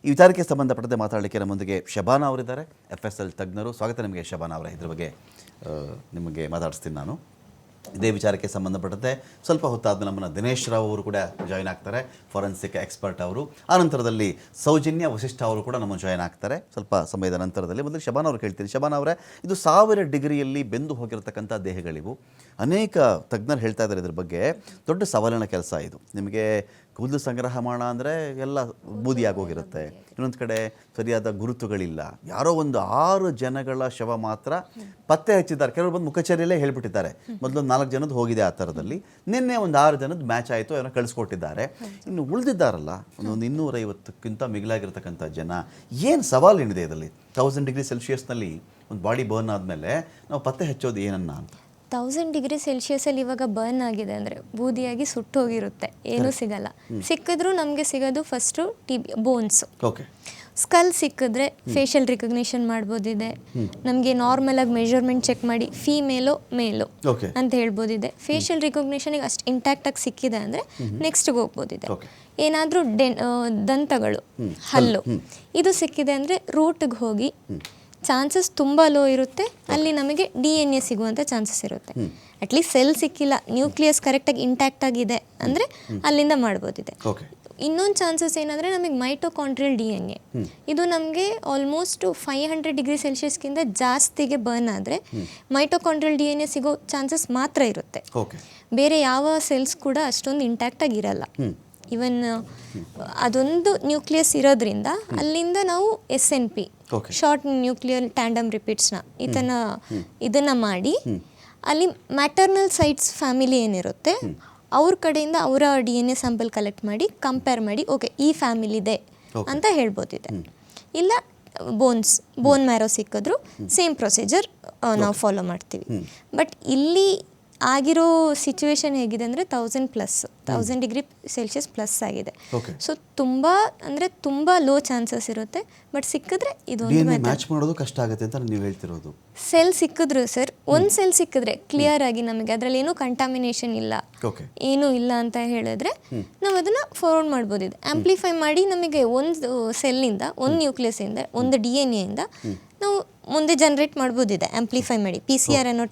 ಈ ವಿಚಾರಕ್ಕೆ ಸಂಬಂಧಪಟ್ಟಂತೆ ಮಾತಾಡಲಿಕ್ಕೆ ನಮ್ಮೊಂದಿಗೆ ಶಬಾನಾ ಅವರಿದ್ದಾರೆ, FSL ತಜ್ಞರು. ಸ್ವಾಗತ ನಿಮಗೆ ಶಬಾನಾ ಅವರೇ. ಇದ್ರ ಬಗ್ಗೆ ನಿಮಗೆ ಮಾತಾಡಿಸ್ತೀನಿ ನಾನು. ಇದೇ ವಿಚಾರಕ್ಕೆ ಸಂಬಂಧಪಟ್ಟಂತೆ ಸ್ವಲ್ಪ ಹೊತ್ತಾದ ನಮ್ಮನ್ನು ದಿನೇಶ್ ರಾವ್ ಅವರು ಕೂಡ ಜಾಯ್ನ್ ಆಗ್ತಾರೆ, ಫಾರೆನ್ಸಿಕ್ ಎಕ್ಸ್ಪರ್ಟ್ ಅವರು. ಆ ನಂತರದಲ್ಲಿ ಸೌಜನ್ಯ ವಸಿಷ್ಠ ಅವರು ಕೂಡ ನಮ್ಮ ಜಾಯ್ನ್ ಆಗ್ತಾರೆ ಸ್ವಲ್ಪ ಸಮಯದ ನಂತರದಲ್ಲಿ. ಮೊದಲು ಶಬಾನಾ ಅವರು ಕೇಳ್ತೀನಿ. ಶಬಾನಾ ಅವರೇ, ಇದು 1000 ಡಿಗ್ರಿಯಲ್ಲಿ ಬೆಂದು ಹೋಗಿರತಕ್ಕಂಥ ದೇಹಗಳಿವು. ಅನೇಕ ತಜ್ಞರು ಹೇಳ್ತಾ ಇದ್ದಾರೆ ಇದ್ರ ಬಗ್ಗೆ. ದೊಡ್ಡ ಸವಾಲಿನ ಕೆಲಸ ಇದು. ನಿಮಗೆ ಕೂದಲು ಸಂಗ್ರಹ ಮಾಡ ಅಂದರೆ ಎಲ್ಲ ಬೂದಿಯಾಗೋಗಿರುತ್ತೆ. ಇನ್ನೊಂದು ಕಡೆ ಸರಿಯಾದ ಗುರುತುಗಳಿಲ್ಲ. ಯಾರೋ ಒಂದು 6 ಜನಗಳ ಶವ ಮಾತ್ರ ಪತ್ತೆ ಹಚ್ಚಿದ್ದಾರೆ. ಕೆಲವರು ಬಂದು ಮುಖಚರ್ಯಲ್ಲೇ ಹೇಳ್ಬಿಟ್ಟಿದ್ದಾರೆ. ಮೊದಲು 4 ಜನದ್ದು ಹೋಗಿದೆ ಆ ಥರದಲ್ಲಿ. ನಿನ್ನೆ ಒಂದು 6 ಜನದ್ದು ಮ್ಯಾಚ್ ಆಯಿತು, ಏನೋ ಕಳಿಸ್ಕೊಟ್ಟಿದ್ದಾರೆ. ಇನ್ನು ಉಳಿದಿದ್ದಾರಲ್ಲ ಒಂದು 250ಕ್ಕಿಂತ ಮಿಗಿಲಾಗಿರ್ತಕ್ಕಂಥ ಜನ, ಏನು ಸವಾಲು ಏನಿದೆ ಇದರಲ್ಲಿ? 1000 ಡಿಗ್ರಿ ಸೆಲ್ಸಿಯಸ್ನಲ್ಲಿ ಒಂದು ಬಾಡಿ ಬರ್ನ್ ಆದಮೇಲೆ ನಾವು ಪತ್ತೆ ಹಚ್ಚೋದು ಏನನ್ನ ಅಂತ? 1000 ಡಿಗ್ರಿ ಸೆಲ್ಸಿಯಸಲ್ಲಿ ಇವಾಗ ಬರ್ನ್ ಆಗಿದೆ ಅಂದರೆ ಬೂದಿಯಾಗಿ ಸುಟ್ಟು ಹೋಗಿರುತ್ತೆ, ಏನೂ ಸಿಗಲ್ಲ. ಸಿಕ್ಕಿದ್ರೂ ನಮಗೆ ಸಿಗೋದು ಫಸ್ಟು ಬೋನ್ಸು. ಓಕೆ. ಸ್ಕಲ್ ಸಿಕ್ಕಿದ್ರೆ ಫೇಶಿಯಲ್ ರಿಕಗ್ನಿಷನ್ ಮಾಡ್ಬೋದಿದೆ. ನಮಗೆ ನಾರ್ಮಲಾಗಿ ಮೆಜರ್ಮೆಂಟ್ ಚೆಕ್ ಮಾಡಿ ಫೀಮೇಲೋ ಮೇಲೋ ಅಂತ ಹೇಳ್ಬೋದಿದೆ. ಫೇಶಿಯಲ್ ರಿಕಗ್ನಿಷನಿಗೆ ಅಷ್ಟು ಇಂಟ್ಯಾಕ್ಟಾಗಿ ಸಿಕ್ಕಿದೆ ಅಂದರೆ ನೆಕ್ಸ್ಟ್ಗೆ ಹೋಗ್ಬೋದಿದೆ. ಏನಾದರೂ ದಂತಗಳು, ಹಲ್ಲು ಇದು ಸಿಕ್ಕಿದೆ ಅಂದರೆ ರೂಟ್ಗೆ ಹೋಗಿ ಚಾನ್ಸಸ್ ತುಂಬ ಲೋ ಇರುತ್ತೆ. ಅಲ್ಲಿ ನಮಗೆ DNA ಸಿಗುವಂಥ ಚಾನ್ಸಸ್ ಇರುತ್ತೆ. ಅಟ್ಲೀಸ್ಟ್ ಸೆಲ್ ಸಿಕ್ಕಿಲ್ಲ, ನ್ಯೂಕ್ಲಿಯಸ್ ಕರೆಕ್ಟಾಗಿ ಇಂಟ್ಯಾಕ್ಟ್ ಆಗಿದೆ ಅಂದರೆ ಅಲ್ಲಿಂದ ಮಾಡ್ಬೋದಿದೆ. ಇನ್ನೊಂದು ಚಾನ್ಸಸ್ ಏನಂದರೆ ನಮಗೆ ಮೈಟೋಕಾಂಡ್ರಿಯಲ್ DNA, ಇದು ನಮಗೆ ಆಲ್ಮೋಸ್ಟ್ 500 ಡಿಗ್ರಿ ಸೆಲ್ಸಿಯಸ್ಗಿಂತ ಜಾಸ್ತಿಗೆ ಬರ್ನ್ ಆದರೆ ಮೈಟೋಕಾಂಡ್ರಿಯಲ್ DNA ಸಿಗೋ ಚಾನ್ಸಸ್ ಮಾತ್ರ ಇರುತ್ತೆ. ಬೇರೆ ಯಾವ ಸೆಲ್ಸ್ ಕೂಡ ಅಷ್ಟೊಂದು ಇಂಟ್ಯಾಕ್ಟಾಗಿ ಇರಲ್ಲ. ಇವನ್ ಅದೊಂದು ನ್ಯೂಕ್ಲಿಯಸ್ ಇರೋದ್ರಿಂದ ಅಲ್ಲಿಂದ ನಾವು SNP, ಶಾರ್ಟ್ ನ್ಯೂಕ್ಲಿಯರ್ ಟ್ಯಾಂಡಮ್ ರಿಪೀಟ್ಸ್ನ ಇದನ್ನು ಮಾಡಿ ಅಲ್ಲಿ ಮ್ಯಾಟರ್ನಲ್ ಸೈಟ್ಸ್ ಫ್ಯಾಮಿಲಿ ಏನಿರುತ್ತೆ ಅವ್ರ ಕಡೆಯಿಂದ ಅವರ DNA ಸ್ಯಾಂಪಲ್ ಕಲೆಕ್ಟ್ ಮಾಡಿ ಕಂಪೇರ್ ಮಾಡಿ ಓಕೆ ಈ ಫ್ಯಾಮಿಲಿದೆ ಅಂತ ಹೇಳ್ಬೋದಿದೆ. ಇಲ್ಲ ಬೋನ್ ಮ್ಯಾರೋ ಸಿಕ್ಕಿದ್ರು ಸೇಮ್ ಪ್ರೊಸೀಜರ್ ನಾವು ಫಾಲೋ ಮಾಡ್ತೀವಿ. ಬಟ್ ಇಲ್ಲಿ ಆಗಿರೋ ಸಿಚುವೇಶನ್ ಹೇಗಿದೆ ಅಂದರೆ 1000 ಡಿಗ್ರಿ ಸೆಲ್ಸಿಯಸ್ ಪ್ಲಸ್ ಆಗಿದೆ. ಸೊ ತುಂಬ ಲೋ ಚಾನ್ಸಸ್ ಇರುತ್ತೆ. ಬಟ್ ಸಿಕ್ಕಿದ್ರೆ ಇದೊಂದು ಮ್ಯಾಚ್ ಮಾಡೋದು ಕಷ್ಟ ಆಗುತ್ತೆ ಅಂತ ನೀವು ಹೇಳ್ತಿರೋದು. ಸೆಲ್ ಸಿಕ್ಕಿದ್ರು ಸರ್, ಒಂದು ಸೆಲ್ ಸಿಕ್ಕಿದ್ರೆ ಕ್ಲಿಯರ್ ಆಗಿ ನಮಗೆ ಅದರಲ್ಲಿ ಏನೂ ಕಂಟಾಮಿನೇಷನ್ ಇಲ್ಲ, ಏನೂ ಇಲ್ಲ ಅಂತ ಹೇಳಿದ್ರೆ ನಾವು ಅದನ್ನು ಫಾರ್ವರ್ಡ್ ಮಾಡ್ಬೋದಿದೆ. ಆಂಪ್ಲಿಫೈ ಮಾಡಿ ನಮಗೆ ಒಂದು ಸೆಲ್ಲಿಂದ, ಒಂದು ನ್ಯೂಕ್ಲಿಯಸ್ಸಿಂದ, ಒಂದು DNA ಇಂದ ನಾವು ಮುಂದೆ ಜನ್ರೇಟ್ ಮಾಡ್ಬೋದಿದೆ. ಆಂಪ್ಲಿಫೈ ಮಾಡಿ PCR ಅನ್ನೋ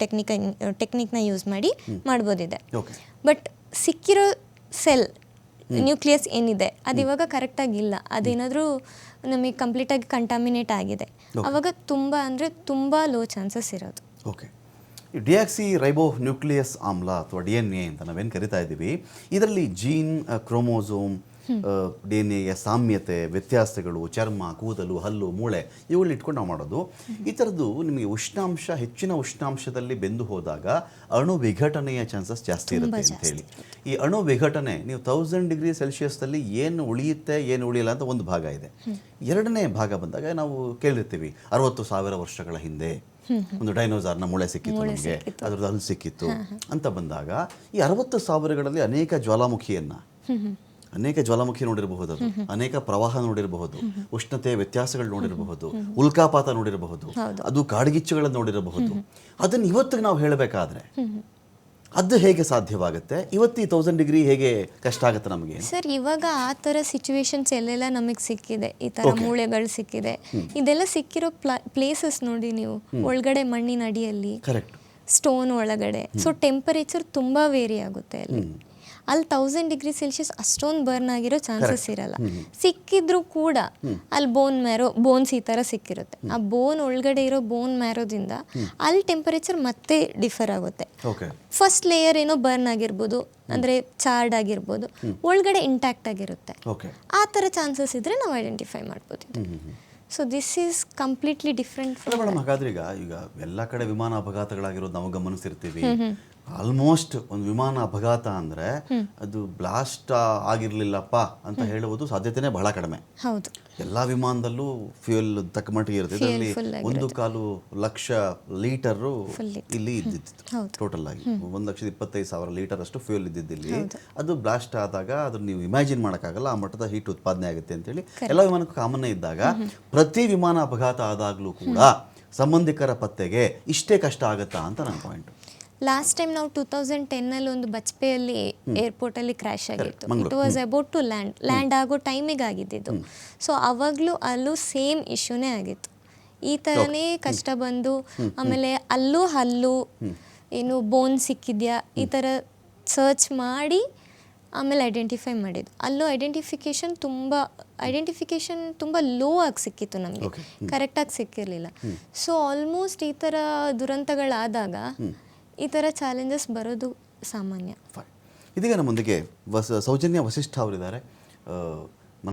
ಟೆಕ್ನಿಕ್ನ ಯೂಸ್ ಮಾಡಿ ಮಾಡ್ಬೋದಿದೆ. ಬಟ್ ಸಿಕ್ಕಿರೋ ಸೆಲ್ ನ್ಯೂಕ್ಲಿಯಸ್ ಏನಿದೆ ಅದು ಇವಾಗ ಕರೆಕ್ಟಾಗಿಲ್ಲ, ಅದೇನಾದರೂ ನಮಗೆ ಕಂಪ್ಲೀಟಾಗಿ ಕಂಟಾಮಿನೇಟ್ ಆಗಿದೆ, ಆವಾಗ ತುಂಬ ಲೋ ಚಾನ್ಸಸ್ ಇರೋದು. ಓಕೆ. ಡಿಯಾಕ್ಸಿ ರೈಬೋ ನ್ಯೂಕ್ಲಿಯಸ್ ಆಮ್ಲ ಅಥವಾ DNA ಅಂತ ನಾವೇನು ಕರಿತಾ ಇದ್ದೀವಿ, ಇದರಲ್ಲಿ ಜೀನ್, ಕ್ರೋಮೋಸೋಮ್, DNA ಸಾಮ್ಯತೆ, ವ್ಯತ್ಯಾಸಗಳು, ಚರ್ಮ, ಕೂದಲು, ಹಲ್ಲು, ಮೂಳೆ ಇವುಗಳನ್ನ ಇಟ್ಕೊಂಡು ನಾವು ಮಾಡೋದು. ಈ ಥರದ್ದು ನಿಮಗೆ ಹೆಚ್ಚಿನ ಉಷ್ಣಾಂಶದಲ್ಲಿ ಬೆಂದು ಹೋದಾಗ ಅಣು ವಿಘಟನೆಯ ಚಾನ್ಸಸ್ ಜಾಸ್ತಿ ಇರುತ್ತೆ ಅಂತ ಹೇಳಿ. ಈ ಅಣು ವಿಘಟನೆ ನೀವು 1000 ಡಿಗ್ರಿ ಸೆಲ್ಸಿಯಸ್ನಲ್ಲಿ ಏನು ಉಳಿಯುತ್ತೆ ಏನು ಉಳಿಯಲ್ಲ ಅಂತ ಒಂದು ಭಾಗ ಇದೆ. ಎರಡನೇ ಭಾಗ ಬಂದಾಗ ನಾವು ಕೇಳಿರ್ತೀವಿ 60,000 ವರ್ಷಗಳ ಹಿಂದೆ ಒಂದು ಡೈನೋಸಾರ್ನ ಮೂಳೆ ಸಿಕ್ಕಿತ್ತು ನಮಗೆ, ಅದ್ರದ್ದು ಹಲ್ಲು ಸಿಕ್ಕಿತ್ತು ಅಂತ ಬಂದಾಗ ಈ 60,000ಗಳಲ್ಲಿ ಅನೇಕ ಜ್ವಾಲಾಮುಖಿ ನೋಡಿರಬಹುದು, ಅದು ಅನೇಕ ಪ್ರವಾಹ ನೋಡಿರಬಹುದು, ಉಷ್ಣತೆ ವ್ಯತ್ಯಾಸಗಳು ನೋಡಿರಬಹುದು, ಉಲ್ಕಾಪಾತ ನೋಡಿರಬಹುದು, ಅದು ಕಾಡ್ಗಿಚ್ಚುಗಳನ್ನು ನೋಡಿರಬಹುದು. ಅದನ್ನು ಇವತ್ತಿಗೆ ನಾವು ಹೇಳಬೇಕಾದ್ರೆ ಅದು ಹೇಗೆ ಸಾಧ್ಯವಾಗುತ್ತೆ? ಇವತ್ತು ಈ 1000 ಡಿಗ್ರಿ ಹೇಗೆ ಕಷ್ಟ ಆಗುತ್ತೆ ನಮಗೆ? ಸರ್, ಇವಾಗ ಆ ಥರ ಸಿಚುವೇಶನ್ಸ್ ಎಲ್ಲೆಲ್ಲ ನಮಗೆ ಸಿಕ್ಕಿದೆ, ಈ ಥರ ಮೂಳೆಗಳು ಸಿಕ್ಕಿದೆ. ಇದೆಲ್ಲ ಸಿಕ್ಕಿರೋ ಪ್ಲೇಸಸ್ ನೋಡಿ ನೀವು, ಒಳಗಡೆ ಮಣ್ಣಿನ ಅಡಿಯಲ್ಲಿ, ಸ್ಟೋನ್ ಒಳಗಡೆ. ಸೊ ಟೆಂಪರೇಚರ್ ತುಂಬ ವೇರಿ ಆಗುತ್ತೆ ಅಲ್ಲಿ 1000 ಡಿಗ್ರಿ ಸೆಲ್ಸಿಯಸ್ ಅಷ್ಟೊಂದು ಬರ್ನ್ ಆಗಿರೋ ಚಾನ್ಸಸ್ ಇರಲ್ಲ. ಸಿಕ್ಕಿದ್ರೂ ಕೂಡ ಅಲ್ಲಿ ಬೋನ್ಸ್ ಈ ಥರ ಸಿಕ್ಕಿರುತ್ತೆ. ಆ ಬೋನ್ ಒಳಗಡೆ ಇರೋ ಬೋನ್ ಮ್ಯಾರೋದಿಂದ ಅಲ್ಲಿ ಟೆಂಪರೇಚರ್ ಮತ್ತೆ ಡಿಫರ್ ಆಗುತ್ತೆ. ಫಸ್ಟ್ ಲೇಯರ್ ಏನೋ ಬರ್ನ್ ಆಗಿರ್ಬೋದು, ಅಂದರೆ ಚಾರ್ಡ್ ಆಗಿರ್ಬೋದು, ಒಳಗಡೆ ಇಂಟ್ಯಾಕ್ಟ್ ಆಗಿರುತ್ತೆ. ಆ ಥರ ಚಾನ್ಸಸ್ ಇದ್ರೆ ನಾವು ಐಡೆಂಟಿಫೈ ಮಾಡ್ಬೋದು. So this is completely different. Madam, ಹಾಗಾದ್ರೆ ಈಗ ಎಲ್ಲ ಕಡೆ ವಿಮಾನ ಅಪಘಾತಗಳಾಗಿರೋದು ನಾವು ಗಮನಿಸಿರ್ತೀವಿ. ಆಲ್ಮೋಸ್ಟ್ ಒಂದು ವಿಮಾನ ಅಪಘಾತ ಅಂದರೆ ಅದು ಬ್ಲಾಸ್ಟ್ ಆಗಿರಲಿಲ್ಲಪ್ಪ ಅಂತ ಹೇಳುವುದು ಸಾಧ್ಯತೆನೇ ಬಹಳ ಕಡಿಮೆ. ಎಲ್ಲ ವಿಮಾನದಲ್ಲೂ ಫ್ಯೂಯಲ್ ತಕ್ಕ ಮಟ್ಟಿಗೆ ಇರುತ್ತೆ. ಇದರಲ್ಲಿ 1.25 ಲೀಟರು ಇಲ್ಲಿ ಇದ್ದಿತ್ತು ಟೋಟಲ್ ಆಗಿ. 1,25,000 ಲೀಟರ್ ಅಷ್ಟು ಫ್ಯೂಯಲ್ ಇದ್ದಿದ್ದಿಲ್ಲಿ. ಅದು ಬ್ಲಾಸ್ಟ್ ಆದಾಗ ಅದನ್ನು ನೀವು ಇಮ್ಯಾಜಿನ್ ಮಾಡೋಕ್ಕಾಗಲ್ಲ, ಆ ಮಟ್ಟದ ಹೀಟ್ ಉತ್ಪಾದನೆ ಆಗುತ್ತೆ ಅಂತೇಳಿ. ಎಲ್ಲ ವಿಮಾನಕ್ಕೂ ಕಾಮನ್ನೇ ಇದ್ದಾಗ ಪ್ರತಿ ವಿಮಾನ ಅಪಘಾತ ಆದಾಗಲೂ ಕೂಡ ಸಂಬಂಧಿಕರ ಪತ್ತೆಗೆ ಇಷ್ಟೇ ಕಷ್ಟ ಆಗುತ್ತಾ ಅಂತ ನನ್ನ ಪಾಯಿಂಟ್. ಲಾಸ್ಟ್ ಟೈಮ್ ನಾವು 2010 ಒಂದು ಬಜ್ಪೆಯಲ್ಲಿ ಏರ್ಪೋರ್ಟಲ್ಲಿ ಕ್ರ್ಯಾಶ್ ಆಗಿತ್ತು. Mangaluru. It was about to land ಆಗೋ ಟೈಮಿಗೆ ಆಗಿದ್ದಿದ್ದು. ಸೊ ಅವಾಗಲೂ ಅಲ್ಲೂ ಸೇಮ್ ಇಶ್ಯೂನೇ ಆಗಿತ್ತು. ಈ ಥರನೇ ಕಷ್ಟ ಬಂದು ಆಮೇಲೆ ಹಲ್ಲು ಏನು ಬೋನ್ ಸಿಕ್ಕಿದ್ಯಾ ಈ ಥರ ಸರ್ಚ್ ಮಾಡಿ ಆಮೇಲೆ ಐಡೆಂಟಿಫೈ ಮಾಡಿದ್ದು. ಅಲ್ಲೂ ಐಡೆಂಟಿಫಿಕೇಷನ್ ತುಂಬ ಲೋ ಆಗಿ ಸಿಕ್ಕಿತ್ತು ನಮಗೆ, ಕರೆಕ್ಟಾಗಿ ಸಿಕ್ಕಿರಲಿಲ್ಲ. ಸೊ ಆಲ್ಮೋಸ್ಟ್ ಈ ಥರ ದುರಂತಗಳಾದಾಗ ಈ ಥರ ಚಾಲೆಂಜಸ್ ಬರೋದು ಸಾಮಾನ್ಯ. ಇದೀಗ ನಮ್ಮೊಂದಿಗೆ ಸೌಜನ್ಯ ವಸಿಷ್ಠ ಅವರಿದ್ದಾರೆ.